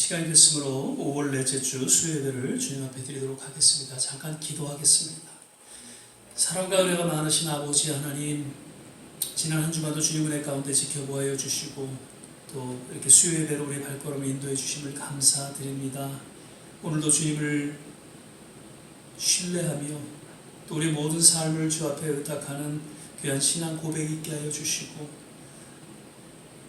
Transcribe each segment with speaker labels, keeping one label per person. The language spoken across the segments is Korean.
Speaker 1: 시간이 됐으므로 5월 넷째 주 수요예배를 주님 앞에 드리도록 하겠습니다. 잠깐 기도하겠습니다. 사랑과 은혜가 많으신 아버지 하나님, 지난 한 주간도 주님 은혜 가운데 지켜보아 주시고 또 이렇게 수요예배로 우리 발걸음을 인도해 주심을 감사드립니다. 오늘도 주님을 신뢰하며 또 우리 모든 삶을 주 앞에 의탁하는 귀한 신앙 고백 있게 하여 주시고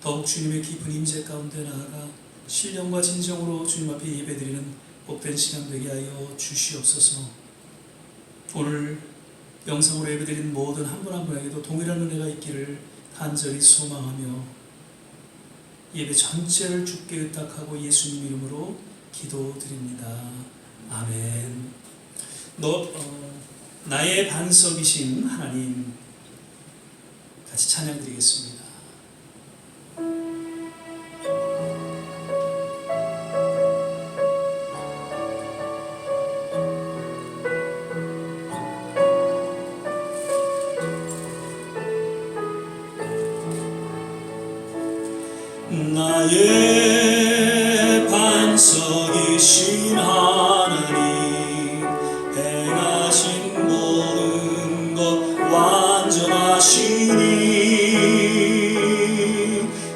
Speaker 1: 더욱 주님의 깊은 임재 가운데 나아가 신령과 진정으로 주님 앞에 예배드리는 복된 시간 되게 하여 주시옵소서. 오늘 영상으로 예배드리는 모든 한 분 한 분에게도 동일한 은혜가 있기를 간절히 소망하며 예배 전체를 주께 의탁하고 예수님 이름으로 기도드립니다. 아멘. 나의 반석이신 하나님, 같이 찬양드리겠습니다. 나의 반석이신 하나님, 행하신 모든 것 완전하시니,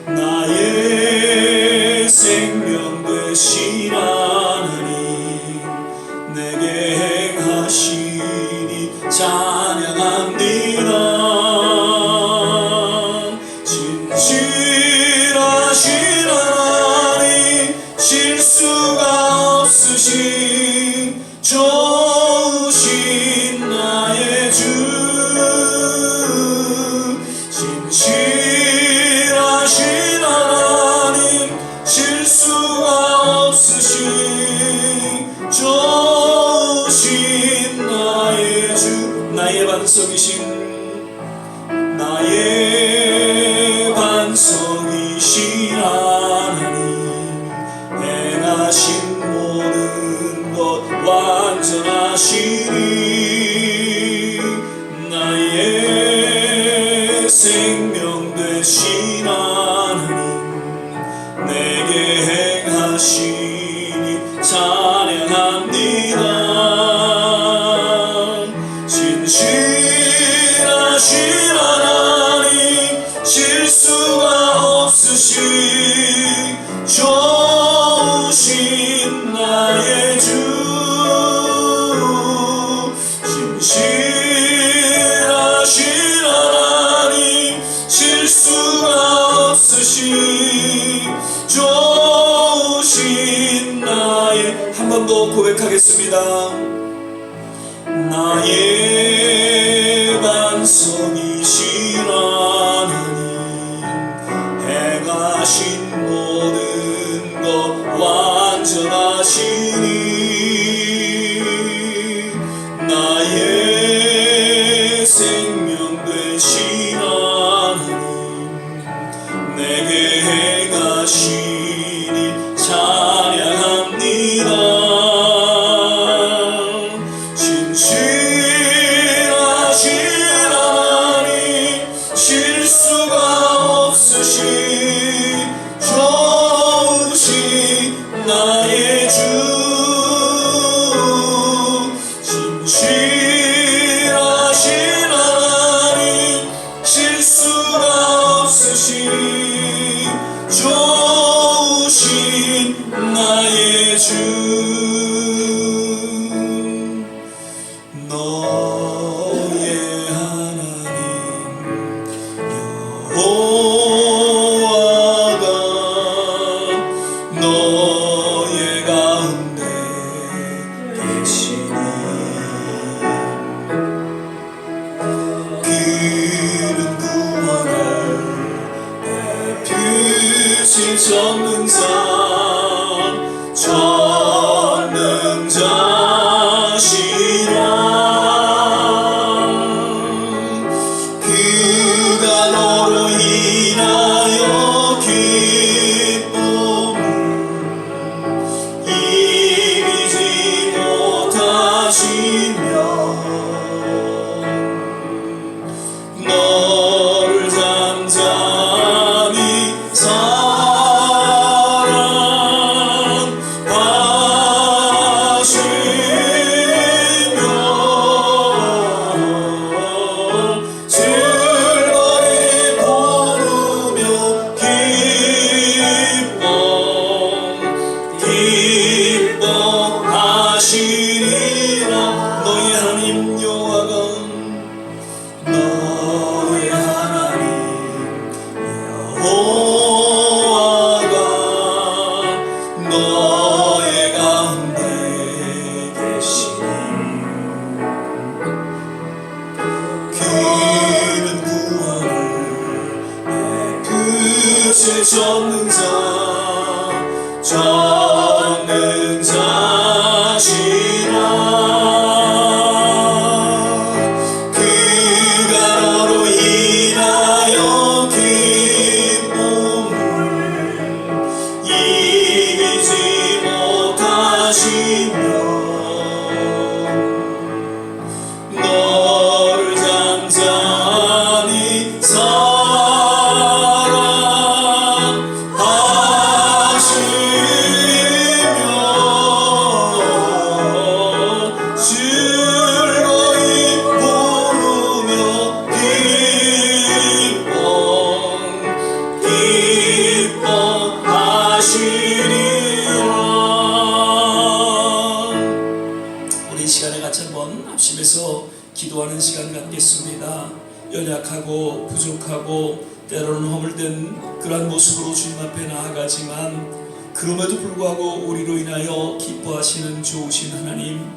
Speaker 1: 나의 생명 되신 하나님, 내게 행하시니 찬양합니다. 실수가 없으신 좋으신 나의 주, 진실하신 하나님, 실수가 없으신 좋으신 나의 주, 나의 반석이신 하나님, 행하신 모든 것 완전하시니, 나의 생명 되신 하나님, 내게 행하시니 찬양합니다. 진실하신 하나님, 실수가 없으신 좋으신 나의 주, 진실하신 하나님, 실수가 없으신 좋으신 나의, 한 번 더 고백하겠습니다. 나의 반석이신 하나님, 행하신 모든 것 완전하시니, 나의 생명 되신 하나님, 내게 행하시니 찬양합니다. 진실하신 하나님, 실수가 없으신 좋으신 나의 주, 진실하신 하나님, 실수가 없으신 좋으신 나의 주, 너의 하나님 여호와가 너의 가운데 계시니, 그는 구원을 베푸신 전능자시라. 그가 너로 인하여 기쁨을 이기지 못하시며, 너를 잠잠히 사 너를 잠잠히 사랑하시며 즐거이 부르며 기뻐하시리라. 우리 이 시간에 같이 한번 합심해서 기도하는 시간 갖겠습니다. 연약하고 부족하고 때로는 허물된 그러한 모습으로 주님 앞에 나아가지만 그럼에도 불구하고 우리로 인하여 기뻐하시는 좋으신 하나님,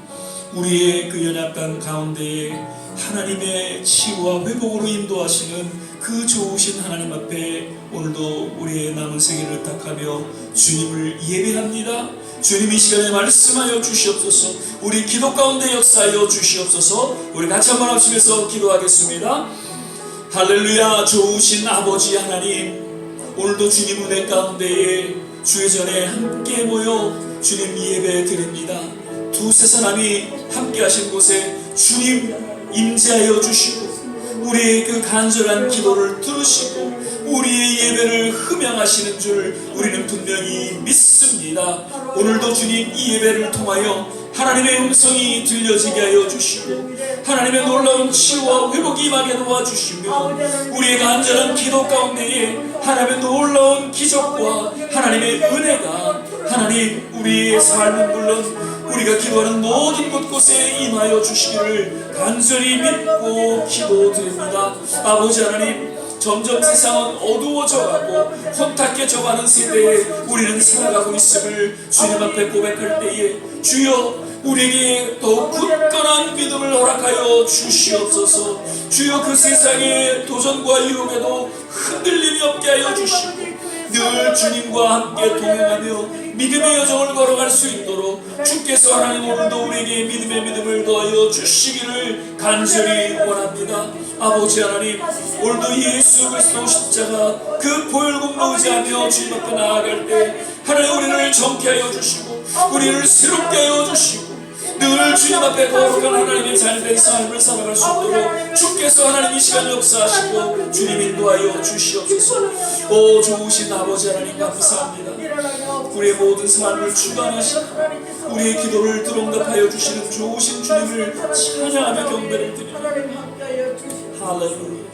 Speaker 1: 우리의 그 연약한 가운데에 하나님의 치유와 회복으로 인도하시는 그 좋으신 하나님 앞에 오늘도 우리의 남은 생애를 의탁하며 주님을 예배합니다. 주님 이 시간에 말씀하여 주시옵소서. 우리 기도 가운데 역사하여 주시옵소서. 우리 같이 한번 합심해서 기도하겠습니다. 할렐루야. 좋으신 아버지 하나님, 오늘도 주님 은혜 가운데에 주의 전에 함께 모여 주님 예배 드립니다. 두세 사람이 함께 하신 곳에 주님 임재하여 주시고 우리의 그 간절한 기도를 들으시고 우리의 예배를 흠양하시는 줄 우리는 분명히 믿습니다. 오늘도 주님 이 예배를 통하여 하나님의 음성이 들려지게 하여 주시고 하나님의 놀라운 치유와 회복이 임하게 도와주시며 우리의 간절한 기도 가운데에 하나님의 놀라운 기적과 하나님의 은혜가 하나님 우리의 삶은 물론 우리가 기도하는 모든 곳곳에 임하여 주시기를 간절히 믿고 기도드립니다. 아버지 하나님, 점점 세상은 어두워져가고 혼탁해져가는 세대에 우리는 살아가고 있음을 주님 앞에 고백할 때에 주여 우리에게 더욱 굳건한 믿음을 허락하여 주시옵소서. 주여 그 세상의 도전과 유혹에도 흔들림이 없게 하여 주시고 늘 주님과 함께 동행하며 믿음의 여정을 걸어갈 수 있도록 주께서 하나님 오늘도 우리에게 믿음의 믿음을 더하여 주시기를 간절히 원합니다. 아버지 하나님, 오늘도 예수 그리스도 십자가 그 보혈공로 의지하며 주님 앞에 나아갈 때 하나님 우리를 정케 하여 주시고 우리를 새롭게 하여 주시고 늘 주님 앞에 거룩한 하나님의 잘된 삶을 살아갈 수 있도록 주께서 하나님 이 시간 역사하시고 주님 인도하여 주시옵소서. 오 좋으신 아버지 하나님 감사합니다. 우리의 모든 삶을 주관하시고 우리의 기도를 들응답하여 주시는 좋으신 주님을 찬양하며 경배를 드립니다. 할렐루야.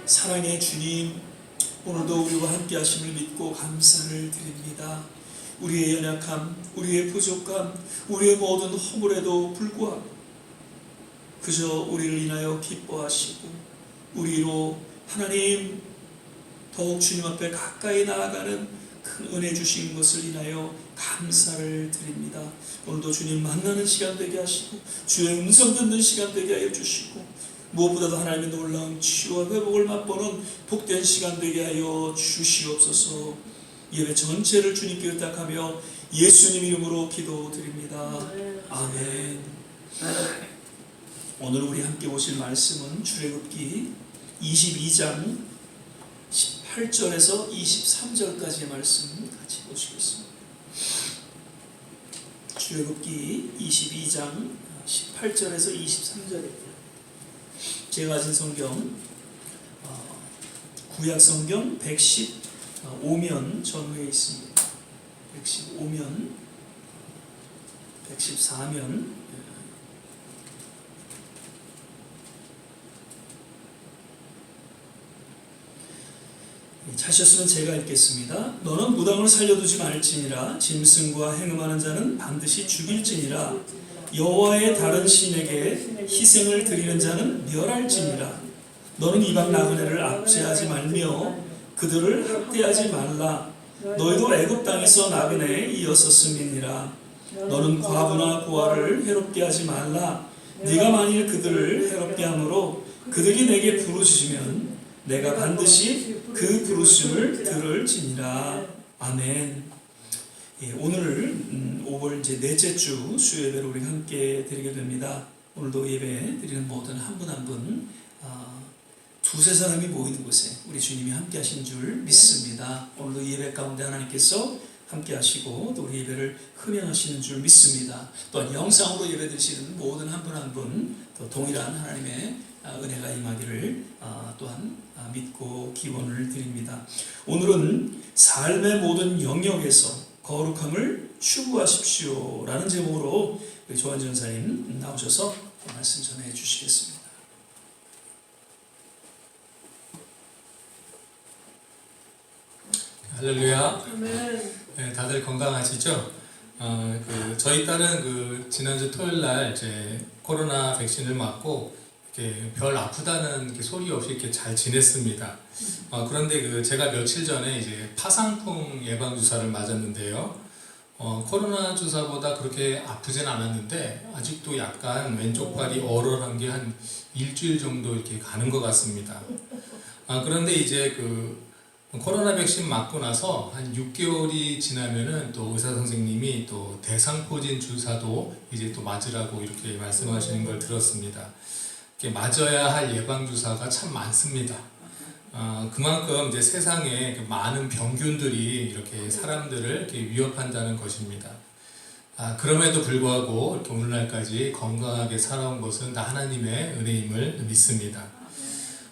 Speaker 1: 사랑의 주님, 오늘도 우리와 함께 하심을 믿고 감사를 드립니다. 우리의 연약함, 우리의 부족함, 우리의 모든 허물에도 불구하고 그저 우리를 인하여 기뻐하시고 우리로 하나님 더욱 주님 앞에 가까이 나아가는 큰 은혜 주신 것을 인하여 감사를 드립니다. 오늘도 주님 만나는 시간 되게 하시고 주의 음성 듣는 시간 되게 하여 주시고 무엇보다도 하나님의 놀라운 치유와 회복을 맛보는 복된 시간 되게 하여 주시옵소서. 예배 전체를 주님께 의탁하며 예수님 이름으로 기도드립니다. 아멘. 오늘 우리 함께 보실 말씀은 출애굽기 22장 18절에서 23절까지의 말씀 같이 보시겠습니다. 출애굽기 22장 18절에서 23절입니다. 제가 가진 성경 구약 성경 115면 전후에 있습니다. 115면 114면 찾으셨으면 제가 읽겠습니다. 너는 무당을 살려두지 말지니라. 짐승과 행음하는 자는 반드시 죽일지니라. 여호와의 다른 신에게 희생을 드리는 자는 멸할지니라. 너는 이방 나그네를 압제하지 말며 그들을 학대하지 말라. 너희도 애굽 땅에서 나그네에 이었었음이니라. 너는 과부나 고아를 해롭게 하지 말라. 네가 만일 그들을 해롭게 함으로 그들이 내게 부르짖으면 내가 반드시 그 부르심을 들을지니라. 아멘. 예, 오늘 5월 이제 넷째 주 수요예배를 우리 함께 드리게 됩니다. 오늘도 예배 드리는 모든 한 분 한 분 두세 사람이 모이는 곳에 우리 주님이 함께 하신 줄 믿습니다. 오늘도 예배 가운데 하나님께서 함께 하시고 또 우리 예배를 흠양하시는 줄 믿습니다. 또한 영상으로 예배 드리시는 모든 한 분 한 분 또 동일한 하나님의 은혜가 임하기를 또한 믿고 기원을 드립니다. 오늘은 삶의 모든 영역에서 거룩함을 추구하십시오 라는 제목으로 조한 전사님 나오셔서 말씀 전해 주시겠습니다.
Speaker 2: 할렐루야. 네, 다들 건강하시죠? 저희 딸은 지난주 토요일 날 이제 코로나 백신을 맞고 이렇게 별 아프다는 이렇게 소리 없이 이렇게 잘 지냈습니다. 그런데 제가 며칠 전에 이제 파상풍 예방 주사를 맞았는데요. 코로나 주사보다 그렇게 아프진 않았는데 아직도 약간 왼쪽 발이 얼얼한 게 한 일주일 정도 이렇게 가는 것 같습니다. 그런데 이제 코로나 백신 맞고 나서 한 6개월이 지나면은 또 의사 선생님이 또 대상포진 주사도 이제 또 맞으라고 이렇게 말씀하시는 걸 들었습니다. 이렇게 맞아야 할 예방 주사가 참 많습니다. 그만큼 이제 세상에 많은 병균들이 이렇게 사람들을 이렇게 위협한다는 것입니다. 그럼에도 불구하고 이렇게 오늘날까지 건강하게 살아온 것은 다 하나님의 은혜임을 믿습니다.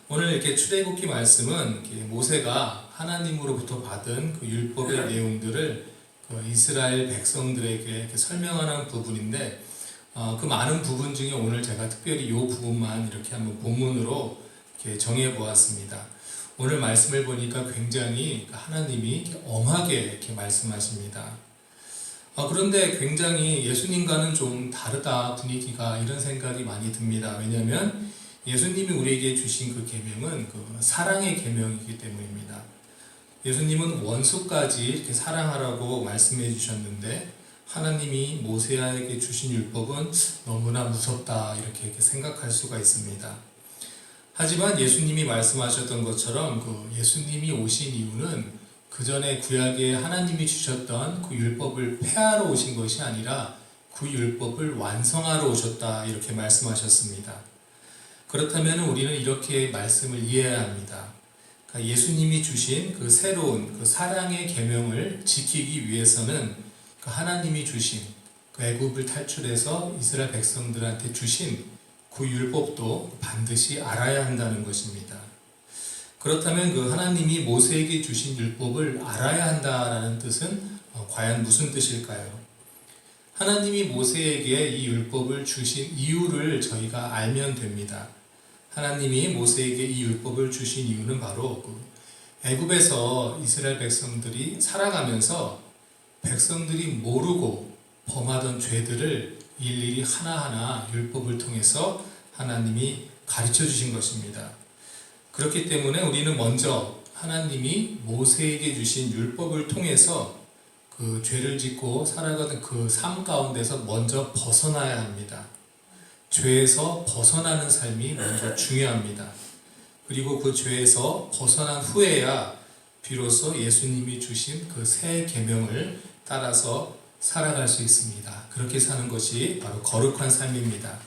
Speaker 2: 오늘 이렇게 출애굽기 말씀은 모세가 하나님으로부터 받은 율법의 내용들을 이스라엘 백성들에게 이렇게 설명하는 부분인데 그 많은 부분 중에 오늘 제가 특별히 이 부분만 이렇게 한번 본문으로 이렇게 정해 보았습니다. 오늘 말씀을 보니까 굉장히 하나님이 이렇게 엄하게 이렇게 말씀하십니다. 그런데 굉장히 예수님과는 좀 다르다 분위기가 이런 생각이 많이 듭니다. 왜냐하면 예수님이 우리에게 주신 그 계명은 사랑의 계명이기 때문입니다. 예수님은 원수까지 이렇게 사랑하라고 말씀해 주셨는데 하나님이 모세에게 주신 율법은 너무나 무섭다 이렇게 생각할 수가 있습니다. 하지만 예수님이 말씀하셨던 것처럼 예수님이 오신 이유는 그 전에 구약에 하나님이 주셨던 그 율법을 폐하러 오신 것이 아니라 그 율법을 완성하러 오셨다 이렇게 말씀하셨습니다. 그렇다면 우리는 이렇게 말씀을 이해해야 합니다. 그러니까 예수님이 주신 새로운 사랑의 계명을 지키기 위해서는 하나님이 주신 애굽을 탈출해서 이스라엘 백성들한테 주신 그 율법도 반드시 알아야 한다는 것입니다. 그렇다면 하나님이 모세에게 주신 율법을 알아야 한다라는 뜻은 과연 무슨 뜻일까요? 하나님이 모세에게 이 율법을 주신 이유를 저희가 알면 됩니다. 하나님이 모세에게 이 율법을 주신 이유는 바로 애굽에서 이스라엘 백성들이 살아가면서 백성들이 모르고 범하던 죄들을 일일이 하나하나 율법을 통해서 하나님이 가르쳐 주신 것입니다. 그렇기 때문에 우리는 먼저 하나님이 모세에게 주신 율법을 통해서 그 죄를 짓고 살아가던 그 삶 가운데서 먼저 벗어나야 합니다. 죄에서 벗어나는 삶이 먼저 중요합니다. 그리고 그 죄에서 벗어난 후에야 비로소 예수님이 주신 그 새 계명을 따라서 살아갈 수 있습니다. 그렇게 사는 것이 바로 거룩한 삶입니다.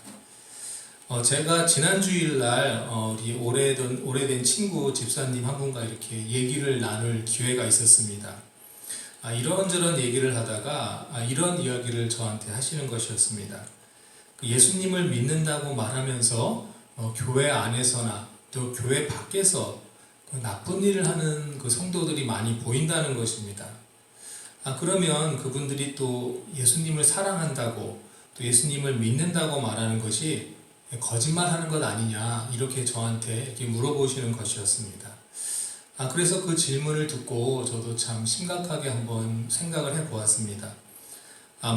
Speaker 2: 제가 지난 주일날 우리 오래된 친구 집사님 한 분과 이렇게 얘기를 나눌 기회가 있었습니다. 이런저런 얘기를 하다가 이런 이야기를 저한테 하시는 것이었습니다. 예수님을 믿는다고 말하면서 교회 안에서나 또 교회 밖에서 나쁜 일을 하는 성도들이 많이 보인다는 것입니다. 그러면 그분들이 또 예수님을 사랑한다고 또 예수님을 믿는다고 말하는 것이 거짓말하는 것 아니냐 이렇게 저한테 이렇게 물어보시는 것이었습니다. 그래서 그 질문을 듣고 저도 참 심각하게 한번 생각을 해보았습니다.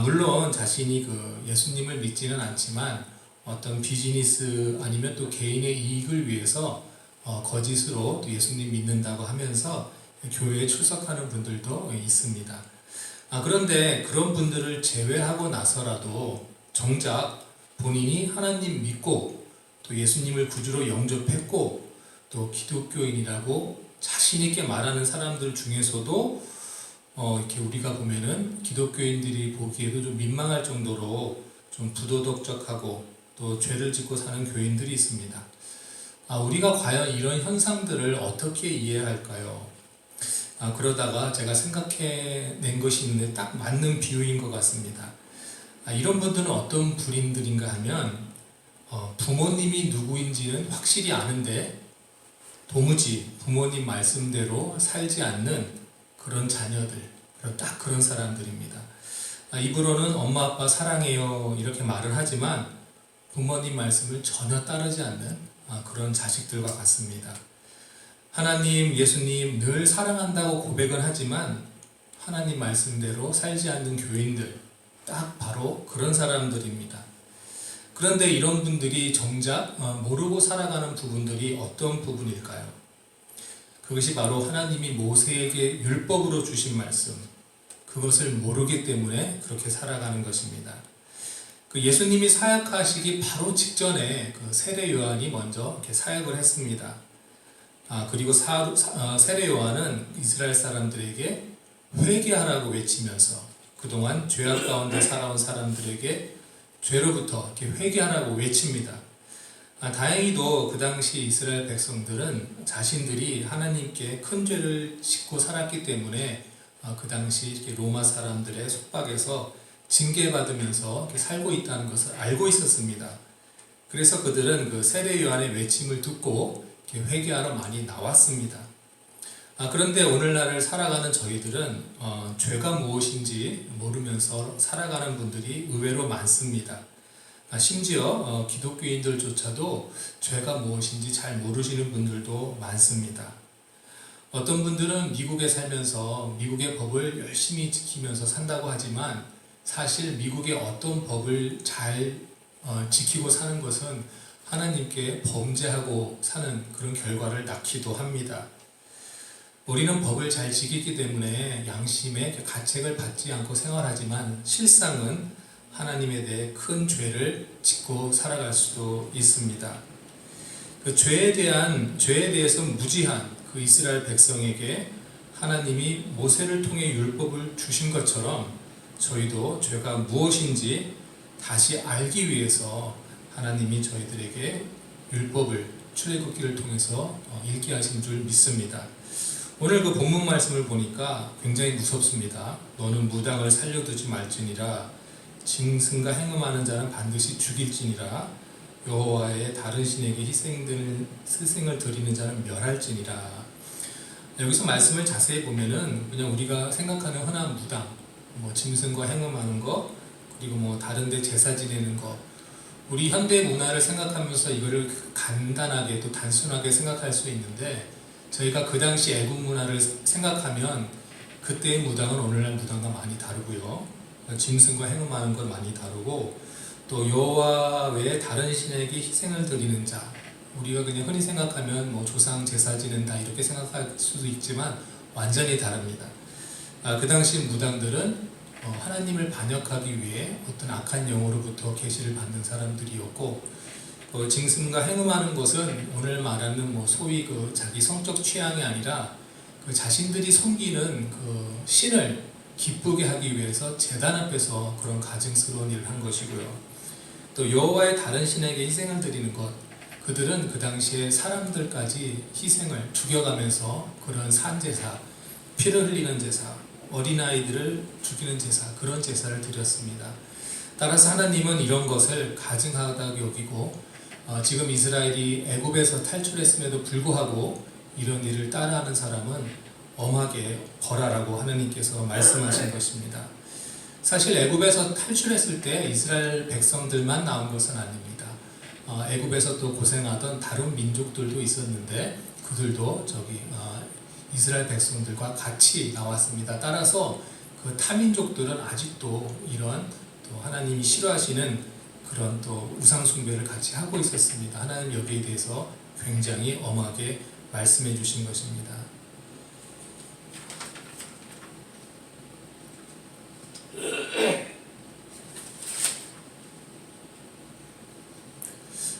Speaker 2: 물론 자신이 예수님을 믿지는 않지만 어떤 비즈니스 아니면 또 개인의 이익을 위해서 거짓으로 또 예수님 믿는다고 하면서 교회에 출석하는 분들도 있습니다. 그런데 그런 분들을 제외하고 나서라도 정작 본인이 하나님 믿고 또 예수님을 구주로 영접했고 또 기독교인이라고 자신있게 말하는 사람들 중에서도 이렇게 우리가 보면은 기독교인들이 보기에도 좀 민망할 정도로 좀 부도덕적하고 또 죄를 짓고 사는 교인들이 있습니다. 우리가 과연 이런 현상들을 어떻게 이해할까요? 그러다가 제가 생각해낸 것이 있는데 딱 맞는 비유인 것 같습니다. 이런 분들은 어떤 분들인가 하면 부모님이 누구인지는 확실히 아는데 도무지 부모님 말씀대로 살지 않는 그런 자녀들, 딱 그런 사람들입니다. 입으로는 엄마 아빠 사랑해요 이렇게 말을 하지만 부모님 말씀을 전혀 따르지 않는 그런 자식들과 같습니다. 하나님, 예수님 늘 사랑한다고 고백은 하지만 하나님 말씀대로 살지 않는 교인들, 딱 바로 그런 사람들입니다. 그런데 이런 분들이 정작 모르고 살아가는 부분들이 어떤 부분일까요? 그것이 바로 하나님이 모세에게 율법으로 주신 말씀, 그것을 모르기 때문에 그렇게 살아가는 것입니다. 예수님이 사역하시기 바로 직전에 세례 요한이 먼저 이렇게 사역을 했습니다. 그리고 세례 요한은 이스라엘 사람들에게 회개하라고 외치면서 그동안 죄악 가운데 살아온 사람들에게 죄로부터 이렇게 회개하라고 외칩니다. 다행히도 그 당시 이스라엘 백성들은 자신들이 하나님께 큰 죄를 짓고 살았기 때문에 그 당시 이렇게 로마 사람들의 속박에서 징계받으면서 이렇게 살고 있다는 것을 알고 있었습니다. 그래서 그들은 세례 요한의 외침을 듣고 이렇게 회개하러 많이 나왔습니다. 그런데 오늘날을 살아가는 저희들은 죄가 무엇인지 모르면서 살아가는 분들이 의외로 많습니다. 심지어 기독교인들조차도 죄가 무엇인지 잘 모르시는 분들도 많습니다. 어떤 분들은 미국에 살면서 미국의 법을 열심히 지키면서 산다고 하지만 사실 미국의 어떤 법을 잘 지키고 사는 것은 하나님께 범죄하고 사는 그런 결과를 낳기도 합니다. 우리는 법을 잘 지키기 때문에 양심의 가책을 받지 않고 생활하지만 실상은 하나님에 대해 큰 죄를 짓고 살아갈 수도 있습니다. 죄에 대해서 무지한 이스라엘 백성에게 하나님이 모세를 통해 율법을 주신 것처럼 저희도 죄가 무엇인지 다시 알기 위해서 하나님이 저희들에게 율법을 출애굽기를 통해서 읽게 하신 줄 믿습니다. 오늘 본문 말씀을 보니까 굉장히 무섭습니다. 너는 무당을 살려두지 말지니라 짐승과 행음하는 자는 반드시 죽일지니라 여호와의 다른 신에게 희생을 드리는 자는 멸할지니라. 여기서 말씀을 자세히 보면은 그냥 우리가 생각하는 흔한 무당, 짐승과 행음하는 거, 그리고 다른 데 제사 지내는 거, 우리 현대 문화를 생각하면서 이거를 간단하게 또 단순하게 생각할 수 있는데 저희가 그 당시 애국 문화를 생각하면 그때의 무당은 오늘날 무당과 많이 다르고요. 짐승과 행음하는 건 많이 다르고 또 여호와 외에 다른 신에게 희생을 드리는 자, 우리가 그냥 흔히 생각하면 조상 제사 지낸다 이렇게 생각할 수도 있지만 완전히 다릅니다. 그 당시 무당들은 하나님을 반역하기 위해 어떤 악한 영으로부터 계시를 받는 사람들이었고 짐승과 행음하는 것은 오늘 말하는 소위 자기 성적 취향이 아니라 자신들이 섬기는 신을 기쁘게 하기 위해서 제단 앞에서 그런 가증스러운 일을 한 것이고요. 또 여호와의 다른 신에게 희생을 드리는 것, 그들은 그 당시에 사람들까지 희생을 죽여가면서 그런 산제사, 피를 흘리는 제사, 어린아이들을 죽이는 제사, 그런 제사를 드렸습니다. 따라서 하나님은 이런 것을 가증하다고 여기고 지금 이스라엘이 애굽에서 탈출했음에도 불구하고 이런 일을 따라하는 사람은 엄하게 벌하라고 하나님께서 말씀하신 것입니다. 사실 애굽에서 탈출했을 때 이스라엘 백성들만 나온 것은 아닙니다. 애굽에서 또 고생하던 다른 민족들도 있었는데 그들도 이스라엘 백성들과 같이 나왔습니다. 따라서 그 타민족들은 아직도 이런 또 하나님이 싫어하시는 그런 또 우상 숭배를 같이 하고 있었습니다. 하나님 여기에 대해서 굉장히 엄하게 말씀해 주신 것입니다.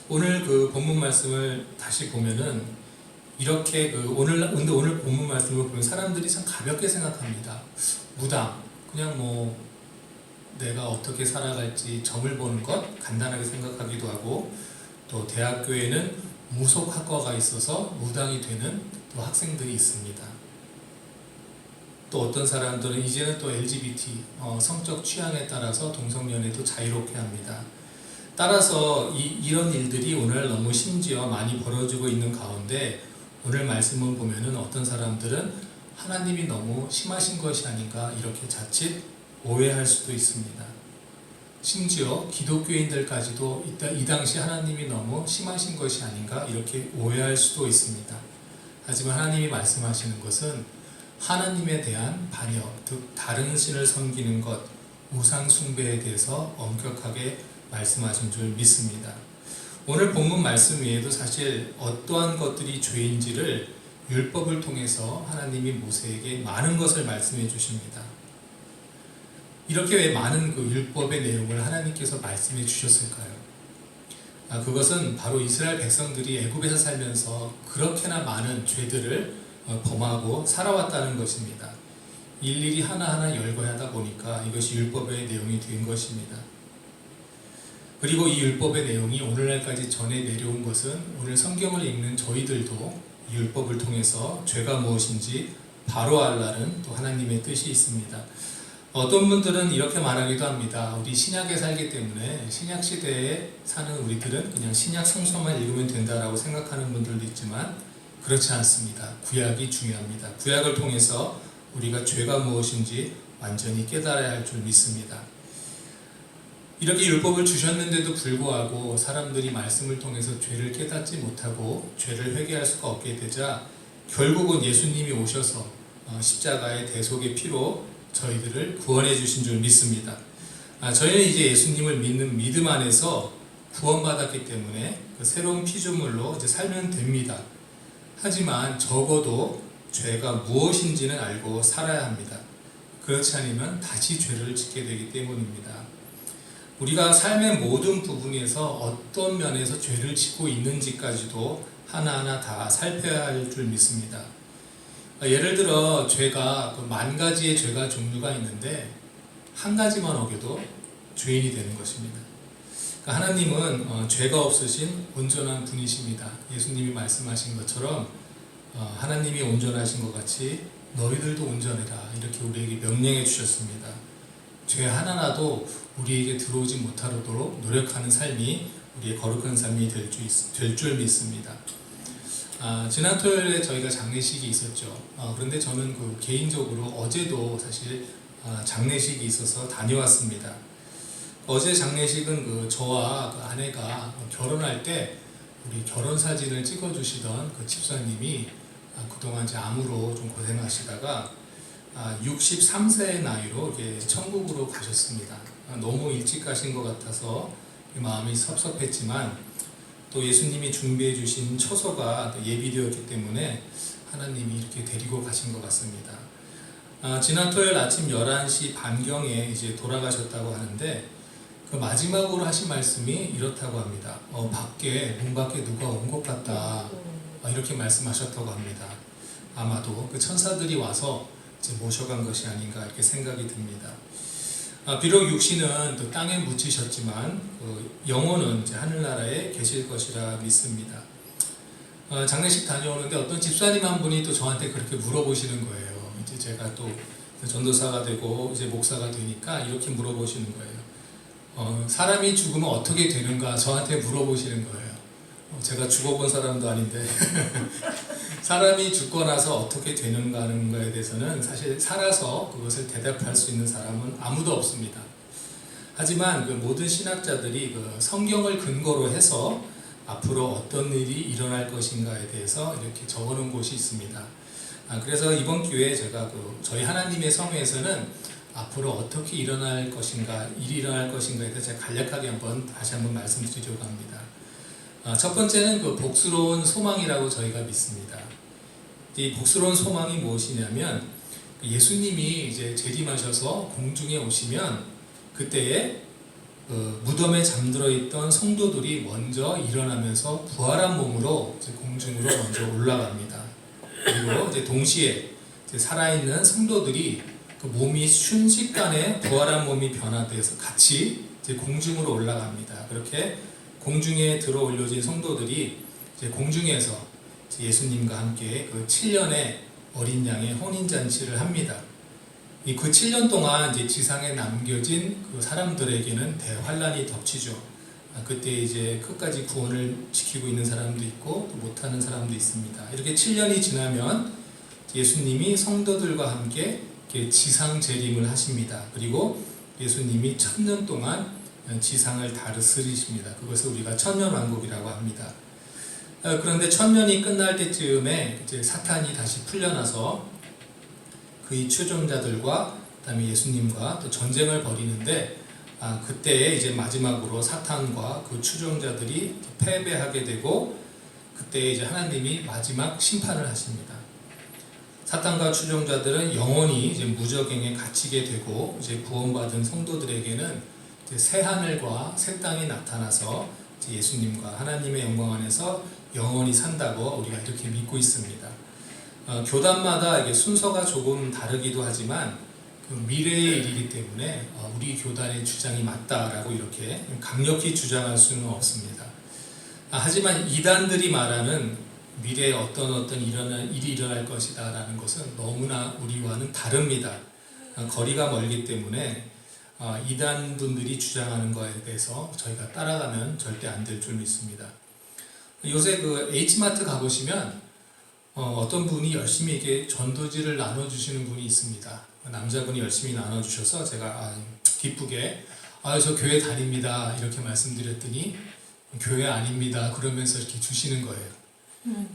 Speaker 2: 오늘 본문 말씀을 다시 보면은 이렇게 오늘 본문 말씀을 보면 사람들이 참 가볍게 생각합니다. 무당, 그냥 내가 어떻게 살아갈지 점을 보는 것 간단하게 생각하기도 하고 또 대학교에는 무속학과가 있어서 무당이 되는 또 학생들이 있습니다. 또 어떤 사람들은 이제는 또 LGBT 성적 취향에 따라서 동성연애도 자유롭게 합니다. 따라서 이런 일들이 오늘 너무 심지어 많이 벌어지고 있는 가운데 오늘 말씀을 보면은 어떤 사람들은 하나님이 너무 심하신 것이 아닌가 이렇게 자칫 오해할 수도 있습니다. 심지어 기독교인들까지도 이 당시 하나님이 너무 심하신 것이 아닌가 이렇게 오해할 수도 있습니다. 하지만 하나님이 말씀하시는 것은 하나님에 대한 반역, 즉 다른 신을 섬기는 것, 우상 숭배에 대해서 엄격하게 말씀하신 줄 믿습니다. 오늘 본문 말씀 외에도 사실 어떠한 것들이 죄인지를 율법을 통해서 하나님이 모세에게 많은 것을 말씀해 주십니다. 이렇게 왜 많은 그 율법의 내용을 하나님께서 말씀해 주셨을까요? 그것은 바로 이스라엘 백성들이 애굽에서 살면서 그렇게나 많은 죄들을 범하고 살아왔다는 것입니다. 일일이 하나하나 열거하다 보니까 이것이 율법의 내용이 된 것입니다. 그리고 이 율법의 내용이 오늘날까지 전해 내려온 것은 오늘 성경을 읽는 저희들도 이 율법을 통해서 죄가 무엇인지 바로 알라는 또 하나님의 뜻이 있습니다. 어떤 분들은 이렇게 말하기도 합니다. 우리 신약에 살기 때문에 신약 시대에 사는 우리들은 그냥 신약 성서만 읽으면 된다라고 생각하는 분들도 있지만 그렇지 않습니다. 구약이 중요합니다. 구약을 통해서 우리가 죄가 무엇인지 완전히 깨달아야 할 줄 믿습니다. 이렇게 율법을 주셨는데도 불구하고 사람들이 말씀을 통해서 죄를 깨닫지 못하고 죄를 회개할 수가 없게 되자 결국은 예수님이 오셔서 십자가의 대속의 피로 저희들을 구원해 주신 줄 믿습니다. 저희는 이제 예수님을 믿는 믿음 안에서 구원받았기 때문에 그 새로운 피조물로 이제 살면 됩니다. 하지만 적어도 죄가 무엇인지는 알고 살아야 합니다. 그렇지 않으면 다시 죄를 짓게 되기 때문입니다. 우리가 삶의 모든 부분에서 어떤 면에서 죄를 짓고 있는지까지도 하나하나 다 살펴야 할 줄 믿습니다. 예를 들어 죄가 만 가지의 죄가 종류가 있는데 한 가지만 어겨도 죄인이 되는 것입니다. 하나님은 죄가 없으신 온전한 분이십니다. 예수님이 말씀하신 것처럼 하나님이 온전하신 것 같이 너희들도 온전해라 이렇게 우리에게 명령해 주셨습니다. 죄 하나라도 우리에게 들어오지 못하도록 노력하는 삶이 우리의 거룩한 삶이 될 줄 믿습니다. 지난 토요일에 저희가 장례식이 있었죠. 그런데 저는 개인적으로 어제도 사실 장례식이 있어서 다녀왔습니다. 어제 장례식은 저와 아내가 결혼할 때 우리 결혼 사진을 찍어주시던 그 집사님이 그동안 이제 암으로 좀 고생하시다가 63세의 나이로 이렇게 천국으로 가셨습니다. 너무 일찍 가신 것 같아서 마음이 섭섭했지만 또 예수님이 준비해 주신 처소가 예비되었기 때문에 하나님이 이렇게 데리고 가신 것 같습니다. 지난 토요일 아침 11시 반경에 이제 돌아가셨다고 하는데 그 마지막으로 하신 말씀이 이렇다고 합니다. 문 밖에 누가 온 것 같다. 이렇게 말씀하셨다고 합니다. 아마도 그 천사들이 와서 이제 모셔간 것이 아닌가 이렇게 생각이 듭니다. 비록 육신은 또 땅에 묻히셨지만 영혼은 이제 하늘나라에 계실 것이라 믿습니다. 장례식 다녀오는데 어떤 집사님 한 분이 또 저한테 그렇게 물어보시는 거예요. 이제 제가 또 전도사가 되고 이제 목사가 되니까 이렇게 물어보시는 거예요. 사람이 죽으면 어떻게 되는가 저한테 물어보시는 거예요. 제가 죽어본 사람도 아닌데 사람이 죽고 나서 어떻게 되는가 하는 거에 대해서는 사실 살아서 그것을 대답할 수 있는 사람은 아무도 없습니다. 하지만 그 모든 신학자들이 그 성경을 근거로 해서 앞으로 어떤 일이 일어날 것인가에 대해서 이렇게 적어놓은 곳이 있습니다. 그래서 이번 기회에 제가 저희 하나님의 성회에서는 앞으로 어떻게 일어날 것인가, 일이 일어날 것인가에 대해서 제가 간략하게 다시 한번 말씀드리려고 합니다. 첫 번째는 그 복스러운 소망이라고 저희가 믿습니다. 이 복스러운 소망이 무엇이냐면 예수님이 이제 재림하셔서 공중에 오시면 그때에 무덤에 잠들어 있던 성도들이 먼저 일어나면서 부활한 몸으로 이제 공중으로 먼저 올라갑니다. 그리고 이제 동시에 이제 살아있는 성도들이 그 몸이 순식간에 부활한 몸이 변화돼서 같이 이제 공중으로 올라갑니다. 그렇게 공중에 들어 올려진 성도들이 이제 공중에서 예수님과 함께 그 7년의 어린 양의 혼인잔치를 합니다. 그 7년 동안 이제 지상에 남겨진 그 사람들에게는 대환란이 덮치죠. 그때 이제 끝까지 구원을 지키고 있는 사람도 있고 또 못하는 사람도 있습니다. 이렇게 7년이 지나면 예수님이 성도들과 함께 이렇게 지상 재림을 하십니다. 그리고 예수님이 1000년 동안 지상을 다스리십니다. 그것을 우리가 천년왕국이라고 합니다. 그런데 1000년이 끝날 때쯤에 이제 사탄이 다시 풀려나서 그의 추종자들과 그다음에 예수님과 또 전쟁을 벌이는데 그때에 이제 마지막으로 사탄과 그 추종자들이 패배하게 되고 그때 이제 하나님이 마지막 심판을 하십니다. 사탄과 추종자들은 영원히 이제 무저갱에 갇히게 되고 이제 구원받은 성도들에게는 이제 새 하늘과 새 땅이 나타나서 이제 예수님과 하나님의 영광 안에서 영원히 산다고 우리가 이렇게 믿고 있습니다. 교단마다 이게 순서가 조금 다르기도 하지만 그 미래의 일이기 때문에 우리 교단의 주장이 맞다라고 이렇게 강력히 주장할 수는 없습니다. 하지만 이단들이 말하는 미래에 어떤 일이 일어날 것이다 라는 것은 너무나 우리와는 다릅니다. 거리가 멀기 때문에 이단 분들이 주장하는 것에 대해서 저희가 따라가면 절대 안 될 줄 믿습니다. 요새 그 H마트 가보시면 어떤 분이 열심히 이렇게 전도지를 나눠주시는 분이 있습니다. 남자분이 열심히 나눠주셔서 제가 기쁘게 저 교회 다닙니다 이렇게 말씀드렸더니 교회 아닙니다 그러면서 이렇게 주시는 거예요.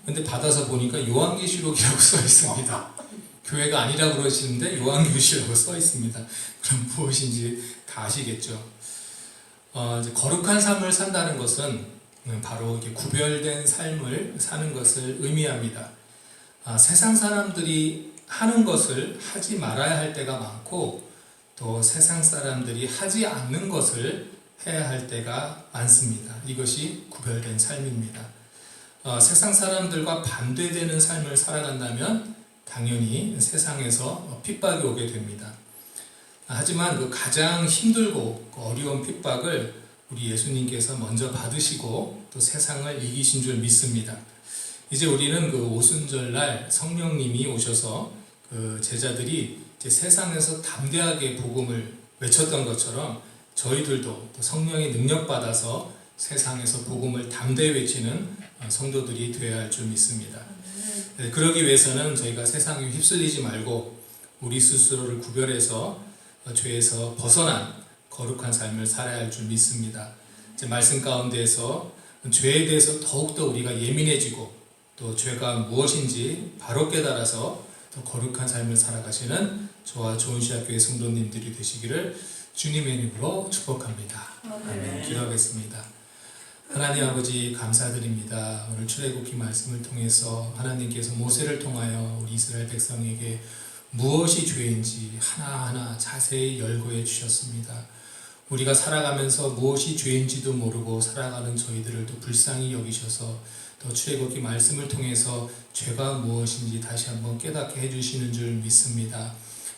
Speaker 2: 근데 받아서 보니까 요한계시록이라고 써 있습니다. 교회가 아니라 그러시는데 요한계시록이라고 써 있습니다. 그럼 무엇인지 다 아시겠죠. 이제 거룩한 삶을 산다는 것은 바로 이렇게 구별된 삶을 사는 것을 의미합니다. 세상 사람들이 하는 것을 하지 말아야 할 때가 많고 또 세상 사람들이 하지 않는 것을 해야 할 때가 많습니다. 이것이 구별된 삶입니다. 세상 사람들과 반대되는 삶을 살아간다면 당연히 세상에서 핍박이 오게 됩니다. 하지만 그 가장 힘들고 어려운 핍박을 우리 예수님께서 먼저 받으시고 또 세상을 이기신 줄 믿습니다. 이제 우리는 그 오순절날 성령님이 오셔서 그 제자들이 이제 세상에서 담대하게 복음을 외쳤던 것처럼 저희들도 또 성령의 능력 받아서 세상에서 복음을 담대히 외치는 성도들이 되어야 할 줄 믿습니다. 그러기 위해서는 저희가 세상에 휩쓸리지 말고 우리 스스로를 구별해서 죄에서 벗어난 거룩한 삶을 살아야 할 줄 믿습니다. 이제 말씀 가운데에서 죄에 대해서 더욱더 우리가 예민해지고 또 죄가 무엇인지 바로 깨달아서 더 거룩한 삶을 살아가시는 저와 좋은시학교의 성도님들이 되시기를 주님의 이름으로 축복합니다. 아멘. 기도하겠습니다. 하나님 아버지 감사드립니다. 오늘 출애굽기 말씀을 통해서 하나님께서 모세를 통하여 우리 이스라엘 백성에게 무엇이 죄인지 하나하나 자세히 열거해 주셨습니다. 우리가 살아가면서 무엇이 죄인지도 모르고 살아가는 저희들을 또 불쌍히 여기셔서 또 출애굽기 말씀을 통해서 죄가 무엇인지 다시 한번 깨닫게 해주시는 줄 믿습니다.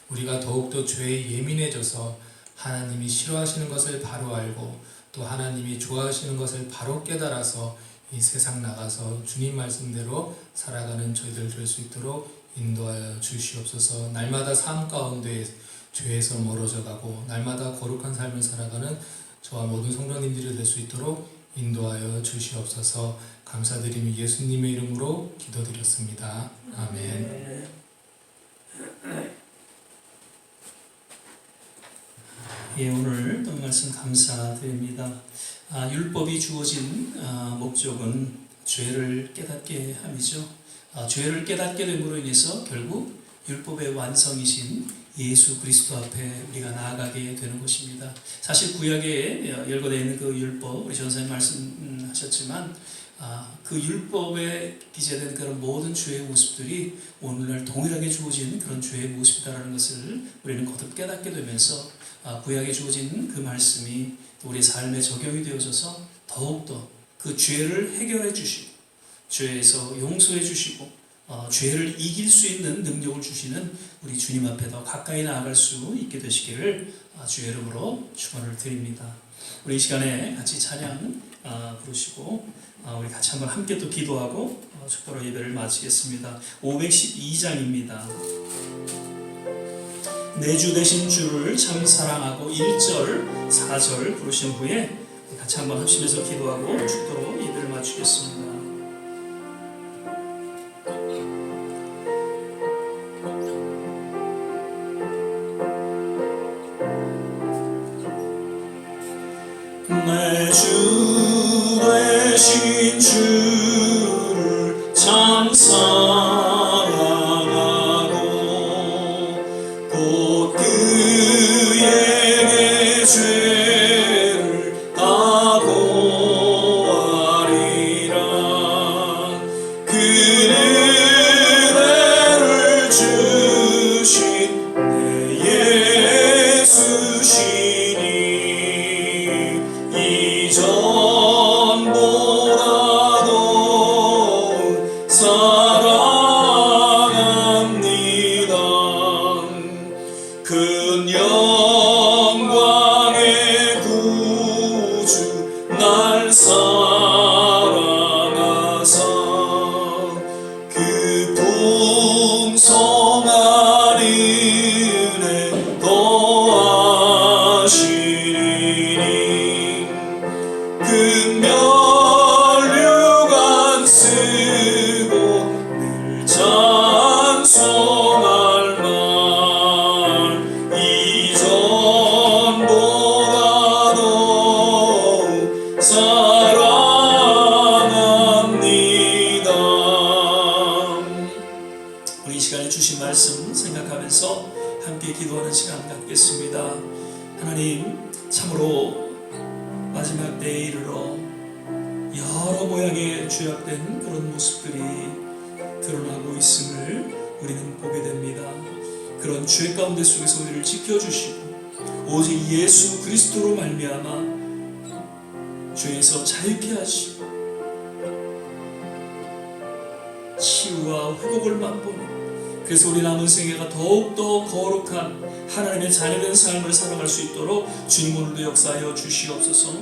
Speaker 2: 우리가 더욱더 죄에 예민해져서 하나님이 싫어하시는 것을 바로 알고 또 하나님이 좋아하시는 것을 바로 깨달아서 이 세상 나가서 주님 말씀대로 살아가는 저희들 될 수 있도록 인도하여 주시옵소서. 날마다 삶 가운데 죄에서 멀어져 가고 날마다 거룩한 삶을 살아가는 저와 모든 성도님들이 될 수 있도록 인도하여 주시옵소서. 감사드리며 예수님의 이름으로 기도드렸습니다. 아멘.
Speaker 1: 예, 오늘 또 말씀 감사드립니다. 율법이 주어진 목적은 죄를 깨닫게 함이죠. 죄를 깨닫게 됨으로 인해서 결국 율법의 완성이신 예수 그리스도 앞에 우리가 나아가게 되는 것입니다. 사실 구약에 열거되어 있는 그 율법, 우리 전사님 말씀하셨지만 그 율법에 기재된 그런 모든 죄의 모습들이 오늘날 동일하게 주어진 그런 죄의 모습이다라는 것을 우리는 거듭 깨닫게 되면서 구약에 주어진 그 말씀이 우리의 삶에 적용이 되어져서 더욱더 그 죄를 해결해 주시고 죄에서 용서해 주시고 죄를 이길 수 있는 능력을 주시는 우리 주님 앞에 더 가까이 나아갈 수 있게 되시기를 주의 이름으로 축원을 드립니다. 우리 이 시간에 같이 찬양 부르시고 우리 같이 한번 함께 또 기도하고 축도로 예배를 마치겠습니다. 512장입니다. 내 주 되신 주를 참 사랑하고 1절, 4절 부르신 후에 같이 한번 합심해서 기도하고 축도로 예배를 마치겠습니다. 내 주 되신 주를 참 사랑하고 곧 그에게 죄를 다 고하리라. 그는 은혜를 주신 내 예수시니 이전보다도 사랑합니다. 큰 영광의 구주 날 사랑하사 그 풍성한 은혜 더하시리니 큰 면류관 쓰고 늘 찬송할 말 이전보다도 사랑합니다. 우리 이 시간에 주신 말씀 생각하면서 함께 기도하는 시간 갖겠습니다. 하나님, 참으로 마지막 때에 이르러 여러 모양의 죄악된 그런 모습들이 드러나고 있음을 우리는 보게 됩니다. 그런 죄 가운데 속에서 우리를 지켜주시고 오직 예수 그리스도로 말미암아 죄에서 자유케 하시고 치유와 회복을 맛보는, 그래서 우리 남은 생애가 더욱더 거룩한 하나님의 자녀된 삶을 살아갈 수 있도록 주님 오늘도 역사하여 주시옵소서.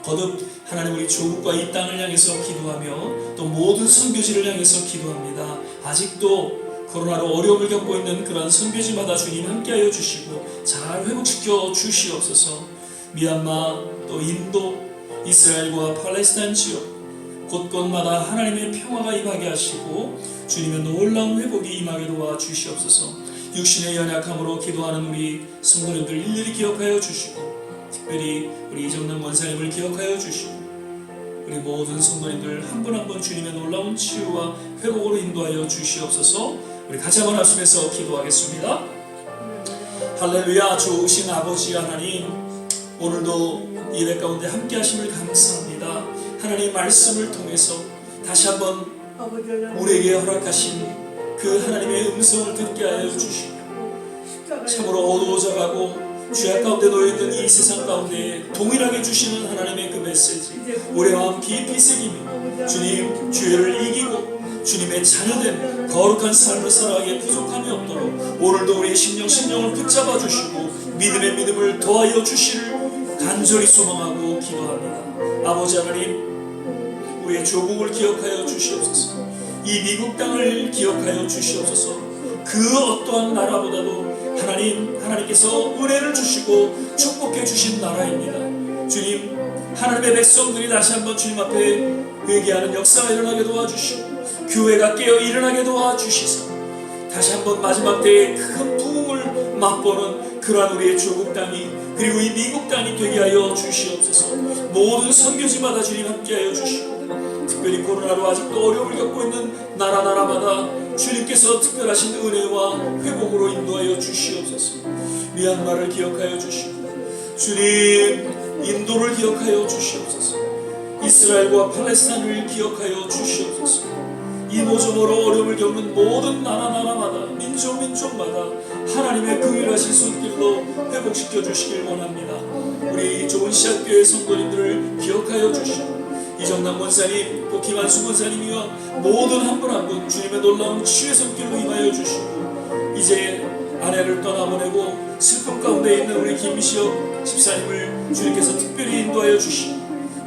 Speaker 1: 거듭 하나님, 우리 조국과 이 땅을 향해서 기도하며 또 모든 선교지를 향해서 기도합니다. 아직도 코로나로 어려움을 겪고 있는 그런 선교지마다 주님 함께하여 주시고 잘 회복시켜 주시옵소서. 미얀마, 또 인도, 이스라엘과 팔레스타인 지역 곳곳마다 하나님의 평화가 임하게 하시고 주님의 놀라운 회복이 임하게 도와 주시옵소서. 육신의 연약함으로 기도하는 우리 성도님들 일일이 기억하여 주시고 특별히 우리 이정남 원사님을 기억하여 주시고 우리 모든 성도님들 한 분 한 분 주님의 놀라운 치유와 회복으로 인도하여 주시옵소서. 우리 같이 한번 합심해서 기도하겠습니다. 할렐루야. 좋으신 아버지 하나님, 오늘도 예배 가운데 함께 하심을 감사합니다. 하나님 말씀을 통해서 다시 한번 우리에게 허락하신 그 하나님의 음성을 듣게 하여 주시고 참으로 어두워져가고 죄악 가운데 놓여있는 이 세상 가운데 동일하게 주시는 하나님의 그 메시지 우리 마음 깊이 새기며 주님 죄를 이기고 주님의 자녀된 거룩한 삶을 살아가기에 부족함이 없도록 오늘도 우리의 심령을 붙잡아 주시고 믿음의 믿음을 더하여 주시를 간절히 소망하고 기도합니다. 아버지 하나님, 우리의 조국을 기억하여 주시옵소서. 이 미국 땅을 기억하여 주시옵소서. 그 어떠한 나라보다도 하나님께서 은혜를 주시고 축복해 주신 나라입니다. 주님, 하나님의 백성들이 다시 한번 주님 앞에 회개하는 역사가 일어나게 도와주시고 교회가 깨어 일어나게 도와주시소. 다시 한번 마지막 때에 큰 부흥을 맛보는 그러한 우리의 조국 땅이 그리고 이 미국 땅이 되게 하여 주시옵소서. 모든 선교지마다 주님 함께하여 주시고 특별히 코로나로 아직도 어려움을 겪고 있는 나라마다 주님께서 특별하신 은혜와 회복으로 인도하여 주시옵소서. 미얀마를 기억하여 주시고 주님, 인도를 기억하여 주시옵소서. 이스라엘과 팔레스타인을 기억하여 주시옵소서. 이모저모로 어려움을 겪는 모든 나라마다 민족마다 하나님의 긍휼하신 손길로 회복시켜 주시길 원합니다. 우리 좋은 시앗교회 성도님들을 기억하여 주시고 이정남 원사님, 또 김한수 원사님이와 모든 한 분 한 분 주님의 놀라운 치유의 손길로 임하여 주시고 이제 아내를 떠나보내고 슬픔 가운데 있는 우리 김시혁 집사님을 주님께서 특별히 인도하여 주시고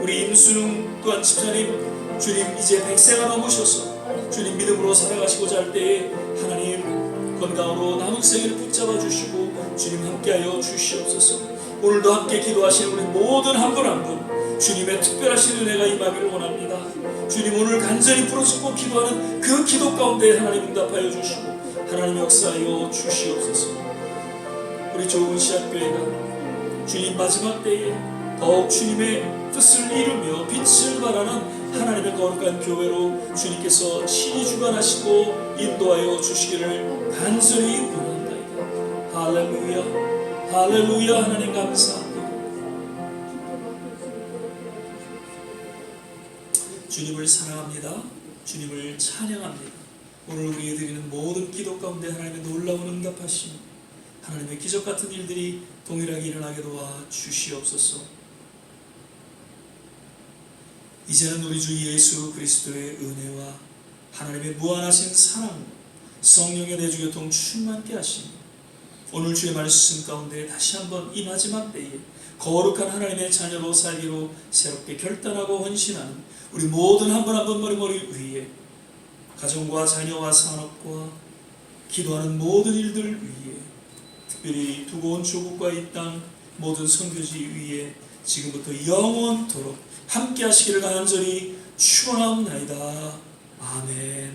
Speaker 1: 우리 임순웅 또한 집사님, 주님 이제 100세가 넘으셔서 주님 믿음으로 살아가시고자 할 때에 하나님 건강으로 남은 생을 붙잡아 주시고 주님 함께하여 주시옵소서. 오늘도 함께 기도하시는 우리 모든 한 분 한 분 주님의 특별하신 은혜가 임하기를 원합니다. 주님 오늘 간절히 부르짖고 기도하는 그 기도 가운데 하나님 응답하여 주시고 하나님 역사하여 주시옵소서. 우리 좋은 씨앗교회가 주님 마지막 때에 더욱 주님의 뜻을 이루며 빛을 발하는 하나님의 거룩한 교회로 주님께서 친히 주관하시고 인도하여 주시기를 간절히 원한다이다. 할렐루야 할렐루야. 하나님 감사합니다. 주님을 사랑합니다. 주님을 찬양합니다. 오늘 우리에게 드리는 모든 기도 가운데 하나님의 놀라운 응답하심, 하나님의 기적같은 일들이 동일하게 일어나게 도와 주시옵소서. 이제는 우리 주 예수 그리스도의 은혜와 하나님의 무한하신 사랑, 성령의 내주교통 충만케 하심, 오늘 주의 말씀 가운데 다시 한번 이 마지막 때에 거룩한 하나님의 자녀로 살기로 새롭게 결단하고 헌신하는 우리 모든 한 분 한 분 머리 위에, 가정과 자녀와 산업과 기도하는 모든 일들 위에, 특별히 두고 온 조국과 이 땅 모든 선교지 위에 지금부터 영원토록 함께 하시기를 간절히 축원하옵나이다. 아멘.